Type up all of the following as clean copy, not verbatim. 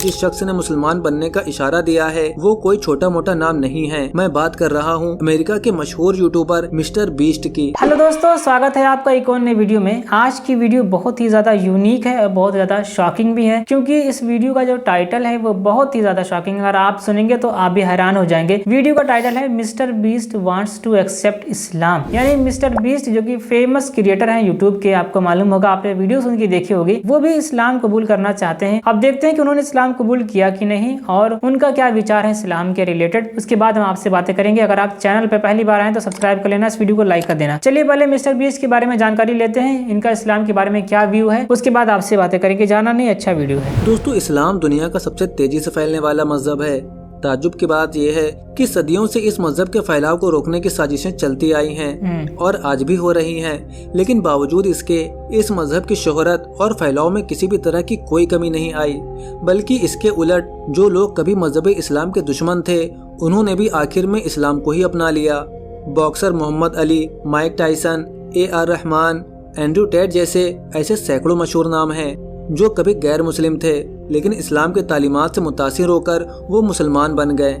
जिस शख्स ने मुसलमान बनने का इशारा दिया है वो कोई छोटा मोटा नाम नहीं है। मैं बात कर रहा हूँ अमेरिका के मशहूर यूट्यूबर मिस्टर बीस्ट की। हेलो दोस्तों, स्वागत है आपका एक और नई वीडियो में। आज की वीडियो बहुत ही ज्यादा यूनिक है और बहुत ज्यादा शॉकिंग भी है, क्योंकि इस वीडियो का जो टाइटल है वो बहुत ही ज्यादा शॉकिंग है। अगर आप सुनेंगे तो आप भी हैरान हो जाएंगे। वीडियो का टाइटल है mister Beast wants to accept Islam, यानी मिस्टर बीस्ट जो कि फेमस क्रिएटर है यूट्यूब के, आपको मालूम होगा, आपने वीडियो उनकी देखी होगी, वो भी इस्लाम कबूल करना चाहते हैं। अब देखते हैं कि उन्होंने इस्लाम कबूल किया कि नहीं और उनका क्या विचार है इस्लाम के रिलेटेड। उसके बाद हम आपसे बातें करेंगे। अगर आप चैनल पे पहली बार आए तो सब्सक्राइब कर लेना, इस वीडियो को लाइक कर देना। चलिए पहले मिस्टर बीस्ट के बारे में जानकारी लेते हैं, इनका इस्लाम के बारे में क्या व्यू है, उसके बाद आपसे बातें करेंगे। जाना नहीं, अच्छा वीडियो है। दोस्तों, इस्लाम दुनिया का सबसे तेजी से फैलने वाला मजहब है। ताज्जुब की बात यह है कि सदियों से इस मजहब के फैलाव को रोकने की साजिशें चलती आई हैं और आज भी हो रही हैं, लेकिन बावजूद इसके इस मजहब की शोहरत और फैलाव में किसी भी तरह की कोई कमी नहीं आई। बल्कि इसके उलट जो लोग कभी मजहब इस्लाम के दुश्मन थे उन्होंने भी आखिर में इस्लाम को ही अपना लिया। Boxer Muhammad Ali, Mike Tyson, AR Rahman, Andrew Tate जैसे ऐसे सैकड़ों मशहूर नाम हैं जो कभी गैर मुस्लिम थे, लेकिन इस्लाम के तालीमात से मुतासिर होकर वो मुसलमान बन गए।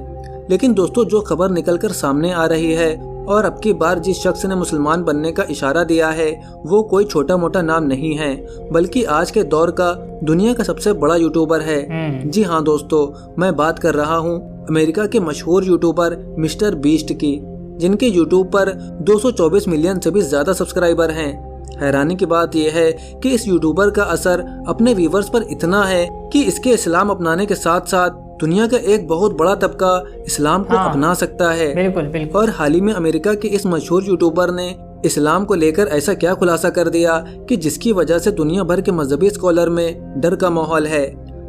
लेकिन दोस्तों, जो खबर निकलकर सामने आ रही है और अब की बार जिस शख्स ने मुसलमान बनने का इशारा दिया है वो कोई छोटा मोटा नाम नहीं है, बल्कि आज के दौर का दुनिया का सबसे बड़ा यूट्यूबर है। जी हाँ दोस्तों, मैं बात कर रहा हूँ अमेरिका के मशहूर यूट्यूबर मिस्टर बीस्ट की, जिनके यूट्यूब पर 224 मिलियन से भी ज्यादा सब्सक्राइबर हैं। हैरानी की बात यह है कि इस यूट्यूबर का असर अपने व्यूवर्स पर इतना है कि इसके इस्लाम अपनाने के साथ साथ दुनिया का एक बहुत बड़ा तबका इस्लाम को अपना सकता है। बिल्कुल बिल्कुल। और हाल ही में अमेरिका के इस मशहूर यूट्यूबर ने इस्लाम को लेकर ऐसा क्या खुलासा कर दिया कि जिसकी वजह से दुनिया भर के मजहबी स्कॉलर में डर का माहौल है।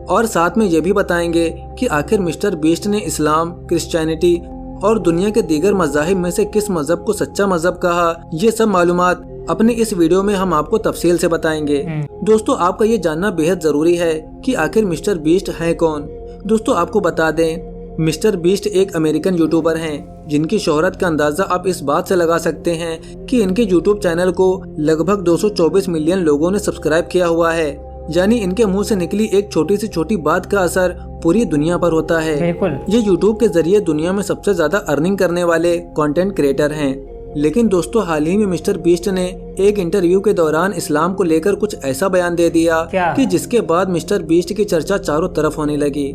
और साथ में ये भी बताएंगे कि आखिर मिस्टर बीस्ट ने इस्लाम, क्रिश्चियनिटी और दुनिया के दीगर मज़ाहिब में से किस मजहब को सच्चा मजहब कहा। ये सब मालूमात अपनी इस वीडियो में हम आपको तफसील से बताएंगे। दोस्तों, आपका ये जानना बेहद जरूरी है कि आखिर मिस्टर बीस्ट हैं कौन। दोस्तों, आपको बता दें, मिस्टर बीस्ट एक अमेरिकन यूट्यूबर हैं जिनकी शोहरत का अंदाजा आप इस बात से लगा सकते हैं कि इनके यूट्यूब चैनल को लगभग 224 मिलियन लोगों ने सब्सक्राइब किया हुआ है। यानी इनके मुंह से निकली एक छोटी से छोटी बात का असर पूरी दुनिया पर होता है। ये यूट्यूब के जरिए दुनिया में सबसे ज्यादा अर्निंग करने वाले कंटेंट क्रिएटर हैं। लेकिन दोस्तों, हाल ही में मिस्टर बीस्ट ने एक इंटरव्यू के दौरान इस्लाम को लेकर कुछ ऐसा बयान दे दिया कि जिसके बाद मिस्टर बीस्ट की चर्चा चारों तरफ होने लगी।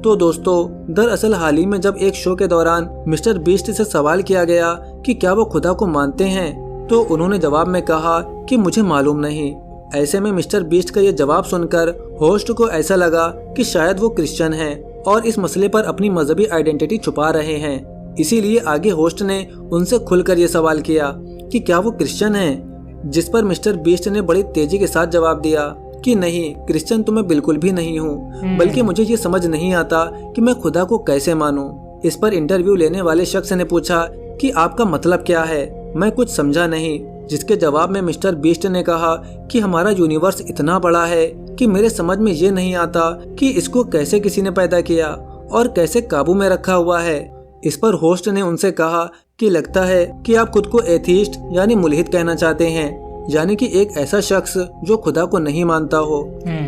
तो दोस्तों, दरअसल हाल ही में जब एक शो के दौरान मिस्टर बीस्ट से सवाल किया गया कि क्या वो खुदा को मानते हैं, तो उन्होंने जवाब में कहा कि मुझे मालूम नहीं। ऐसे में मिस्टर बीस्ट का ये जवाब सुनकर होस्ट को ऐसा लगा कि शायद वो क्रिश्चियन हैं और इस मसले पर अपनी मजहबी आइडेंटिटी छुपा रहे हैं। इसीलिए आगे होस्ट ने उनसे खुलकर ये सवाल किया कि क्या वो क्रिश्चियन हैं, जिस पर मिस्टर बीस्ट ने बड़ी तेजी के साथ जवाब दिया कि नहीं, क्रिश्चियन तो मैं बिल्कुल भी नहीं हूँ, बल्कि मुझे ये समझ नहीं आता कि मैं खुदा को कैसे मानूं। इस पर इंटरव्यू लेने वाले शख्स ने पूछा कि आपका मतलब क्या है, मैं कुछ समझा नहीं। जिसके जवाब में मिस्टर बीस्ट ने कहा कि हमारा यूनिवर्स इतना बड़ा है कि मेरे समझ में ये नहीं आता कि इसको कैसे किसी ने पैदा किया और कैसे काबू में रखा हुआ है। इस पर होस्ट ने उनसे कहा कि लगता है कि आप खुद को एथीस्ट यानी मुल्हिद कहना चाहते हैं, यानी कि एक ऐसा शख्स जो खुदा को नहीं मानता हो।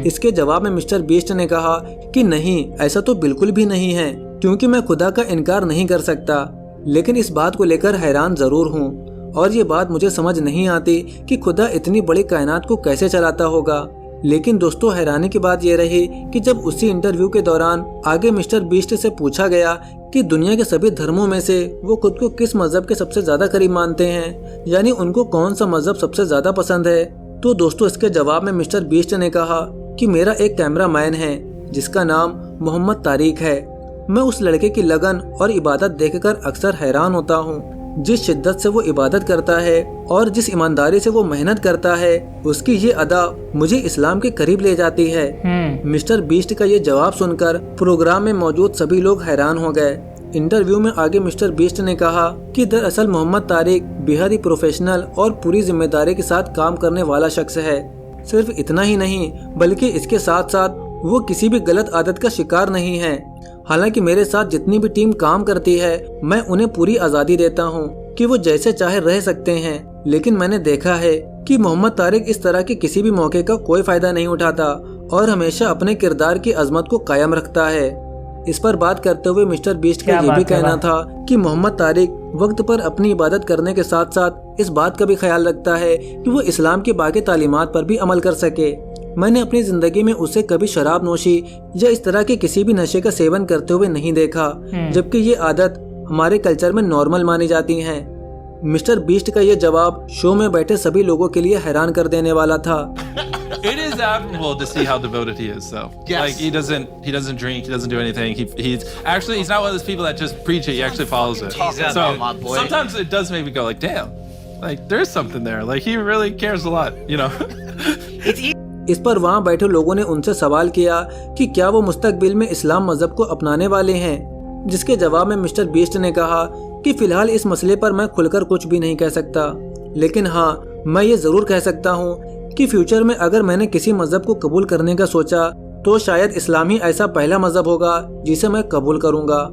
इसके जवाब में मिस्टर बीस्ट ने कहा कि नहीं, ऐसा तो बिल्कुल भी नहीं है, क्योंकि मैं खुदा का इनकार नहीं कर सकता, लेकिन इस बात को लेकर हैरान जरूर हूँ और ये बात मुझे समझ नहीं आती कि खुदा इतनी बड़ी कायनात को कैसे चलाता होगा। लेकिन दोस्तों, हैरानी की बात यह रही कि जब उसी इंटरव्यू के दौरान आगे मिस्टर बीस्ट से पूछा गया कि दुनिया के सभी धर्मों में से वो खुद को किस मजहब के सबसे ज्यादा करीब मानते हैं, यानी उनको कौन सा मजहब सबसे ज्यादा पसंद है, तो दोस्तों इसके जवाब में मिस्टर बीस्ट ने कहा कि मेरा एक कैमरा मैन है जिसका नाम मोहम्मद तारिक है। मैं उस लड़के की लगन और इबादत देखकर अक्सर हैरान होता हूँ। जिस शिद्दत से वो इबादत करता है और जिस ईमानदारी से वो मेहनत करता है, उसकी ये अदा मुझे इस्लाम के करीब ले जाती है। मिस्टर बीस्ट का ये जवाब सुनकर प्रोग्राम में मौजूद सभी लोग हैरान हो गए। इंटरव्यू में आगे मिस्टर बीस्ट ने कहा कि दरअसल मोहम्मद तारिक बेहद ही प्रोफेशनल और पूरी जिम्मेदारी के साथ काम करने वाला शख्स है। सिर्फ इतना ही नहीं, बल्कि इसके साथ साथ वो किसी भी गलत आदत का शिकार नहीं है। हालांकि मेरे साथ जितनी भी टीम काम करती है, मैं उन्हें पूरी आज़ादी देता हूँ कि वो जैसे चाहे रह सकते हैं, लेकिन मैंने देखा है कि मोहम्मद तारिक इस तरह के किसी भी मौके का कोई फायदा नहीं उठाता और हमेशा अपने किरदार की अजमत को कायम रखता है। इस पर बात करते हुए मिस्टर बीस्ट का ये भी कहना था कि मोहम्मद तारिक वक्त पर अपनी इबादत करने के साथ साथ इस बात का भी ख्याल रखता है कि वो इस्लाम की बाकी तालीमात पर भी अमल कर सके। मैंने अपनी जिंदगी में उसे कभी शराब नोशी या इस तरह के किसी भी नशे का सेवन करते हुए नहीं देखा, जबकि ये आदत हमारे कल्चर में नॉर्मल मानी जाती है। मिस्टर बीस्ट का ये जवाब शो में बैठे सभी लोगों के लिए हैरान कर देने वाला था। It is admirable to see how devoted he is. So, yes. Like he doesn't drink, he doesn't do anything. He's not one of those people that just preach it. He actually follows it. So sometimes it does make me go like, damn, like there's something there. Like he really cares a lot, you know. इस पर वहाँ बैठे लोगों ने उनसे सवाल किया कि क्या वो मुस्तकबिल में इस्लाम मजहब को अपनाने वाले हैं, जिसके जवाब में मिस्टर बीस्ट ने कहा कि फिलहाल इस मसले पर मैं खुलकर कुछ भी नहीं कह सकता, लेकिन हाँ मैं ये जरूर कह सकता हूँ कि फ्यूचर में अगर मैंने किसी मजहब को कबूल करने का सोचा तो शायद इस्लाम ही ऐसा पहला मजहब होगा जिसे मैं कबूल करूँगा।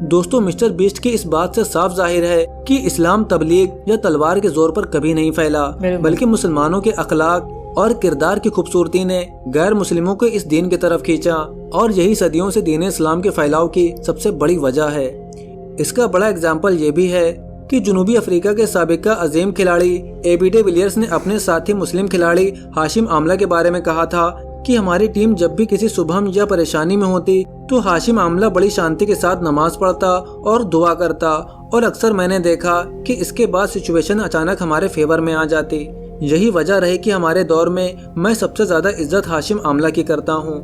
दोस्तों, मिस्टर बीस्ट की इस बात से साफ जाहिर है कि इस्लाम तबलीग या तलवार के जोर पर कभी नहीं फैला, बल्कि मुसलमानों के अखलाक और किरदार की खूबसूरती ने गैर मुस्लिमों को इस दीन की तरफ खींचा, और यही सदियों से दीन इस्लाम के फैलाव की सबसे बड़ी वजह है। इसका बड़ा एग्जाम्पल ये भी है कि जनूबी अफ्रीका के साबिका अजीम खिलाड़ी एबी डे विलियर्स ने अपने साथी मुस्लिम खिलाड़ी हाशिम आमला के बारे में कहा था कि हमारी टीम जब भी किसी सुबह या परेशानी में होती तो हाशिम आमला बड़ी शांति के साथ नमाज पढ़ता और दुआ करता, और अक्सर मैंने देखा कि इसके बाद सिचुएशन अचानक हमारे फेवर में आ जाती। यही वजह रही कि हमारे दौर में मैं सबसे ज्यादा इज्जत हाशिम आमला की करता हूँ।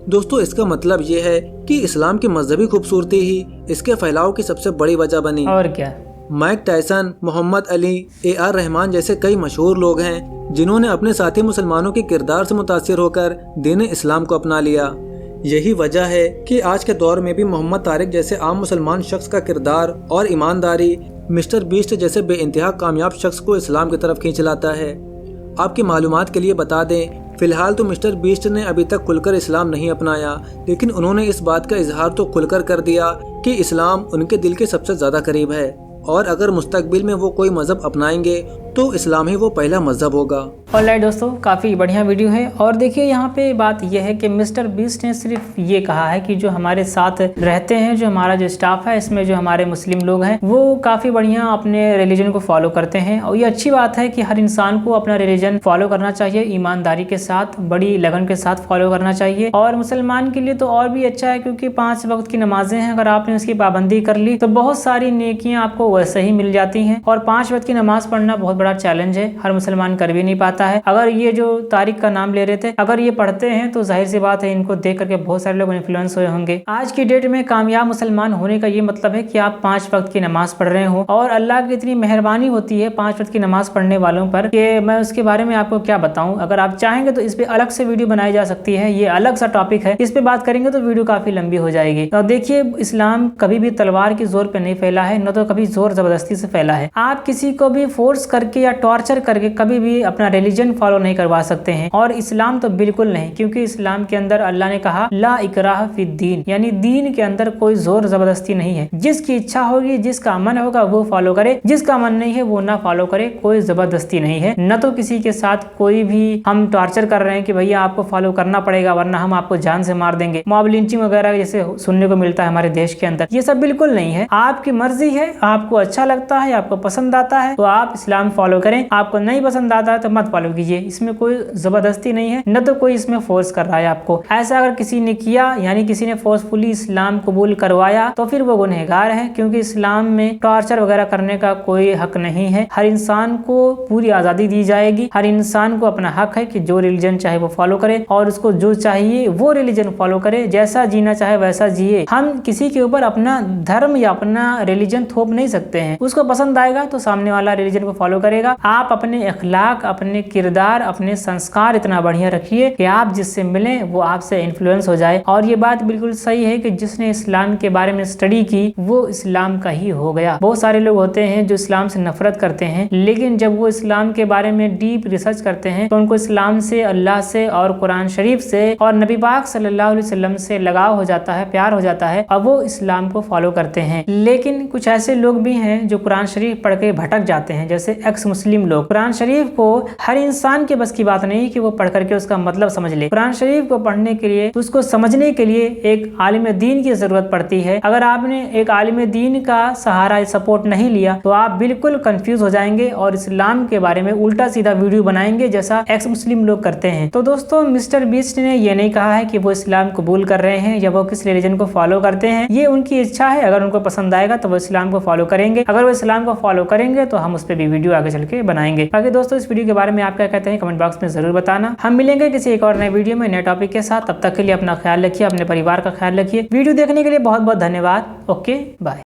दोस्तों, इसका मतलब ये है कि इस्लाम की मजहबी खूबसूरती ही इसके फैलाव की सबसे बड़ी वजह बनी। और क्या, Mike Tyson, Muhammad Ali, AR Rahman जैसे कई मशहूर लोग हैं जिन्होंने अपने साथी मुसलमानों के किरदार से मुतासिर होकर दीन इस्लाम को अपना लिया। यही वजह है कि आज के दौर में भी मोहम्मद तारिक जैसे आम मुसलमान शख्स का किरदार और ईमानदारी मिस्टर बीस्ट जैसे बेइंतहा कामयाब शख्स को इस्लाम की तरफ खींच लाता है। आपकी मालूमात के लिए बता दें, फिलहाल तो मिस्टर बीस्ट ने अभी तक खुलकर इस्लाम नहीं अपनाया, लेकिन उन्होंने इस बात का इजहार तो खुलकर कर दिया कि इस्लाम उनके दिल के सबसे ज्यादा करीब है, और अगर मुस्तकबिल में वो कोई मजहब अपनाएंगे तो इस्लाम ही वो पहला मजहब होगा। ऑलराइट दोस्तों, काफ़ी बढ़िया वीडियो है। और देखिए यहाँ पे बात यह है कि मिस्टर बीस्ट ने सिर्फ ये कहा है कि जो हमारे साथ रहते हैं, जो हमारा जो स्टाफ है, इसमें जो हमारे मुस्लिम लोग हैं वो काफ़ी बढ़िया अपने रिलीजन को फॉलो करते हैं, और ये अच्छी बात है कि हर इंसान को अपना रिलीजन फॉलो करना चाहिए, ईमानदारी के साथ, बड़ी लगन के साथ फॉलो करना चाहिए। और मुसलमान के लिए तो और भी अच्छा है, क्योंकि 5 वक्त की नमाजें हैं, अगर आपने उसकी पाबंदी कर ली तो बहुत सारी नेकियां आपको वैसे ही मिल जाती हैं। और 5 वक्त की नमाज पढ़ना बहुत बड़ा चैलेंज है, हर मुसलमान कर भी नहीं पाता है। अगर ये जो तारिक का नाम ले रहे थे, अगर ये पढ़ते हैं तो जाहिर सी बात है इनको देख करके बहुत सारे लोग इन्फ्लुएंस हुए होंगे। आज की डेट में कामयाब मुसलमान होने का ये मतलब है कि आप 5 वक्त की नमाज पढ़ रहे हो, और अल्लाह की इतनी मेहरबानी होती है 5 वक्त की नमाज पढ़ने वालों पर कि मैं उसके बारे में आपको क्या बताऊं। अगर आप चाहेंगे तो इस पे अलग से वीडियो बनाई जा सकती है, ये अलग सा टॉपिक है, इस पे बात करेंगे तो वीडियो काफी लंबी हो जाएगी। और देखिए, इस्लाम कभी भी तलवार की जोर पे नहीं फैला है, न तो कभी जोर जबरदस्ती से फैला है। आप किसी को भी फोर्स करके या टॉर्चर करके कभी भी अपना रिलीजन फॉलो नहीं करवा सकते हैं, और इस्लाम तो बिल्कुल नहीं, क्योंकि इस्लाम के अंदर अल्लाह ने कहा ला इकराह फिद्दीन, यानी दीन के अंदर कोई जोर जबरदस्ती नहीं है। जिसकी इच्छा होगी, जिसका मन होगा वो फॉलो करे, जिसका मन नहीं है वो ना फॉलो करे, कोई जबरदस्ती नहीं है। न तो किसी के साथ कोई भी हम टॉर्चर कर रहे हैं कि भैया आपको फॉलो करना पड़ेगा वरना हम आपको जान से मार देंगे, मॉब लिंचिंग वगैरह जैसे सुनने को मिलता है हमारे देश के अंदर, ये सब बिल्कुल नहीं है। आपकी मर्जी है, आपको अच्छा लगता है, आपको पसंद आता है तो आप इस्लाम फॉलो करें, आपको नहीं पसंद आता है तो मत फॉलो कीजिए। इसमें कोई जबरदस्ती नहीं है, न तो कोई इसमें फोर्स कर रहा है आपको। ऐसा अगर किसी ने किया, यानी किसी ने फोर्सफुली इस्लाम कबूल करवाया, तो फिर वो गुनहगार है, क्योंकि इस्लाम में टॉर्चर वगैरह करने का कोई हक नहीं है। हर इंसान को पूरी आज़ादी दी जाएगी, हर इंसान को अपना हक है कि जो रिलीजन चाहे वो फॉलो करे, और उसको जो चाहिए वो रिलीजन फॉलो करे, जैसा जीना चाहे वैसा जिए। हम किसी के ऊपर अपना धर्म या अपना रिलीजन थोप नहीं सकते हैं। उसको पसंद आएगा तो सामने वाला रिलीजन को फॉलो करेगा। आप अपने अखलाक, अपने किरदार, अपने संस्कार इतना बढ़िया रखिए कि आप जिससे मिले वो आपसे इन्फ्लुएंस हो जाए। और ये बात बिल्कुल सही है कि जिसने इस्लाम के बारे में स्टडी की वो इस्लाम का ही हो गया। बहुत सारे लोग होते हैं जो इस्लाम से नफरत करते हैं, लेकिन जब वो इस्लाम के बारे में डीप रिसर्च करते हैं तो उनको इस्लाम से, अल्लाह से और कुरान शरीफ से और नबी पाक सल्लल्लाहु अलैहि वसल्लम से लगाव हो जाता है, प्यार हो जाता है, और वो इस्लाम को फॉलो करते हैं। लेकिन कुछ ऐसे लोग भी हैं जो कुरान शरीफ पढ़ के भटक जाते हैं, जैसे एक्स मुस्लिम लोग। कुरान शरीफ को हर इंसान के बस की बात नहीं कि वो पढ़ करके उसका मतलब समझ ले। कुरान शरीफ को पढ़ने के लिए, उसको समझने के लिए एक आलिम दीन की जरूरत पड़ती है। अगर आपने एक आलिम दीन का सहारा, सपोर्ट नहीं लिया तो आप बिल्कुल कंफ्यूज हो जाएंगे और इस्लाम के बारे में उल्टा सीधा वीडियो बनाएंगे जैसा एक्स मुस्लिम लोग करते हैं। तो दोस्तों, मिस्टर बीस्ट ने ये नहीं कहा है कि वो इस्लाम कबूल कर रहे हैं या वो किस रिलीजन को फॉलो करते हैं। ये उनकी इच्छा है। अगर उनको पसंद आएगा तो वो इस्लाम को फॉलो करेंगे। अगर वो इस्लाम को फॉलो करेंगे तो हम उस पर भी वीडियो आगे चल के बनाएंगे। बाकी दोस्तों, इस वीडियो के बारे में आप क्या कहते हैं कमेंट बॉक्स में जरूर बताना। हम मिलेंगे किसी एक और नए वीडियो में नए टॉपिक के साथ। तब तक के लिए अपना ख्याल रखिए, अपने परिवार का ख्याल रखिए। वीडियो देखने के लिए बहुत बहुत धन्यवाद। Okay, bye.